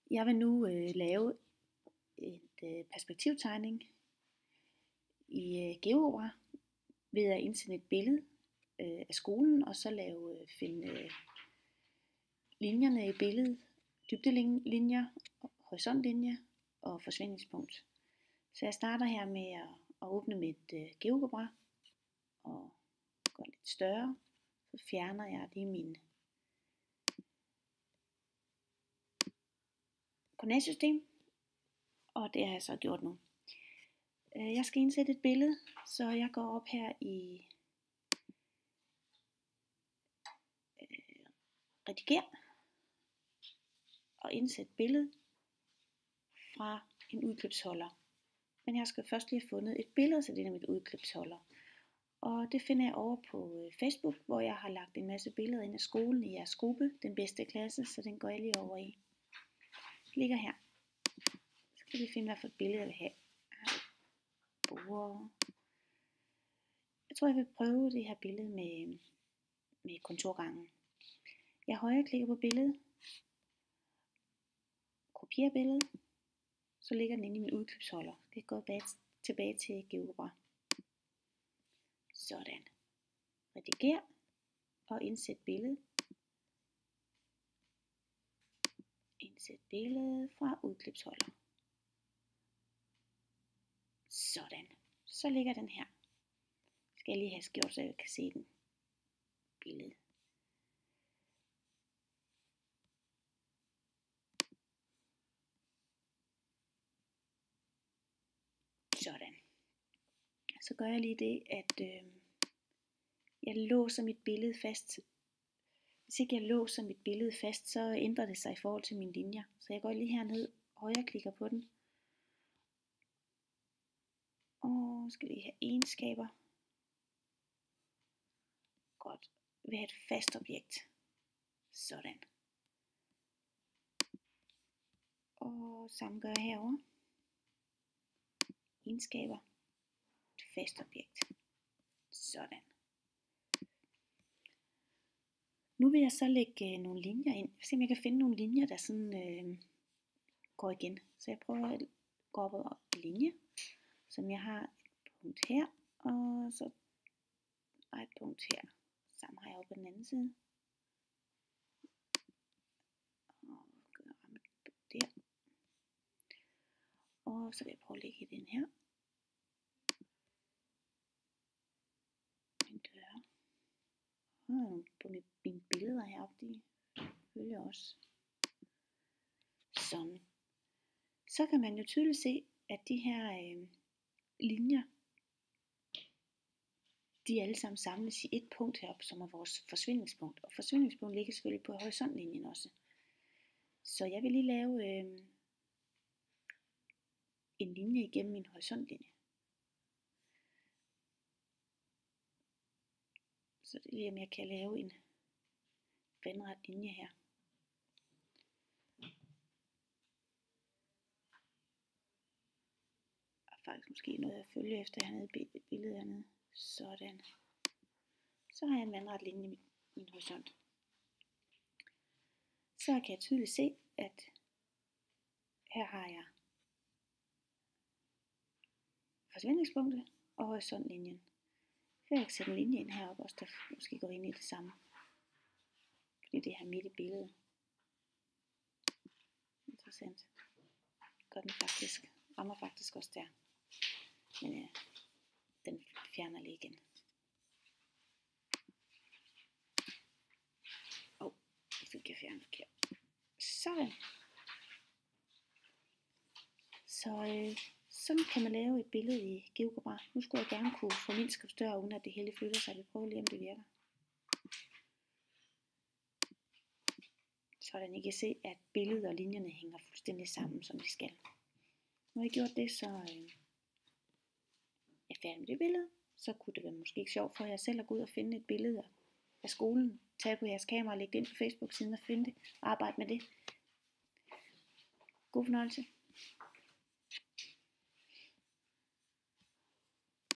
Jeg vil nu lave et perspektivtegning i GeoGebra ved at indsende et billede af skolen, og så finde linjerne i billedet, dybdelinjer, horisontlinje og forsvindingspunkt. Så jeg starter her med at åbne mit GeoGebra og gør lidt større. Så fjerner jeg lige min koordinatsystem, og det har jeg så gjort nu. Jeg skal indsætte et billede, så jeg går op her i rediger og indsætte billede fra en udklipsholder. Men jeg skal først lige have fundet et billede til det af mit udklipsholder. Og det finder jeg over på Facebook, hvor jeg har lagt en masse billeder ind af skolen i jeres gruppe, den bedste klasse, så den går jeg lige over i. Jeg klikker her. Så skal vi finde, hvad for et billede jeg vil have. Jeg tror, jeg vil prøve det her billede med kontorgangen. Jeg højreklikker på billedet, kopierer billedet, så ligger den inde i min udklipsholder. Jeg går tilbage til GeoGebra. Sådan. Rediger og indsæt billede. Indsæt billede fra udklipsholder. Sådan. Så ligger den her. Skal jeg lige have gjort, så jeg kan se den billede. Sådan. Så gør jeg lige det, at jeg låser mit billede fast. Hvis ikke jeg låser mit billede fast, så ændrer det sig i forhold til mine linjer. Så jeg går lige herned, højreklikker på den. Og skal lige have egenskaber. Godt. Vi har et fast objekt. Sådan. Og samme gør jeg herovre. Egenskaber. Et fast objekt. Sådan. Nu vil jeg så lægge nogle linjer ind. Se om jeg kan finde nogle linjer, der sådan går igen. Så jeg prøver at gå op og linje, som jeg har et punkt her, og så et punkt her. Samme har jeg oppe på den anden side. Og gør der. Og så vil jeg prøve at lægge den her. En dør. Og på mine billeder heroppe, de følger også. Sådan. Så kan man jo tydeligt se, at de her linjer, de alle sammen samles i et punkt heroppe, som er vores forsvindingspunkt. Og forsvindingspunkt ligger selvfølgelig på horisontlinjen også. Så jeg vil lige lave en linje igennem min horisontlinje. Så det er lige, om jeg kan lave en vandret linje her. Og faktisk måske noget at følge efter hernede i billedet hernede. Sådan. Så har jeg en vandret linje i min horisont. Så kan jeg tydeligt se, at her har jeg forsvindingspunktet og horisontlinjen. Så jeg kan sætte en linje ind heroppe også, der måske går ind i det samme. Fordi det her midt i billedet. Interessant. Gør den faktisk, rammer faktisk også der. Men den fjerner lige igen. Det fik jeg fjernet forkert. Sådan. Sådan kan man lave et billede i GeoGebra. Nu skulle jeg gerne kunne formindske og større, uden at det hele flytter sig. Vi prøver lige, om det virker. Sådan I kan se, at billedet og linjerne hænger fuldstændig sammen, som de skal. Nu har jeg gjort det, så jeg er færdig med det billede. Så kunne det være måske ikke sjovt for jer selv at gå ud og finde et billede af skolen. Tage på jeres kamera og lægge det ind på Facebook-siden og finde det. Og arbejde med det. God fornøjelse.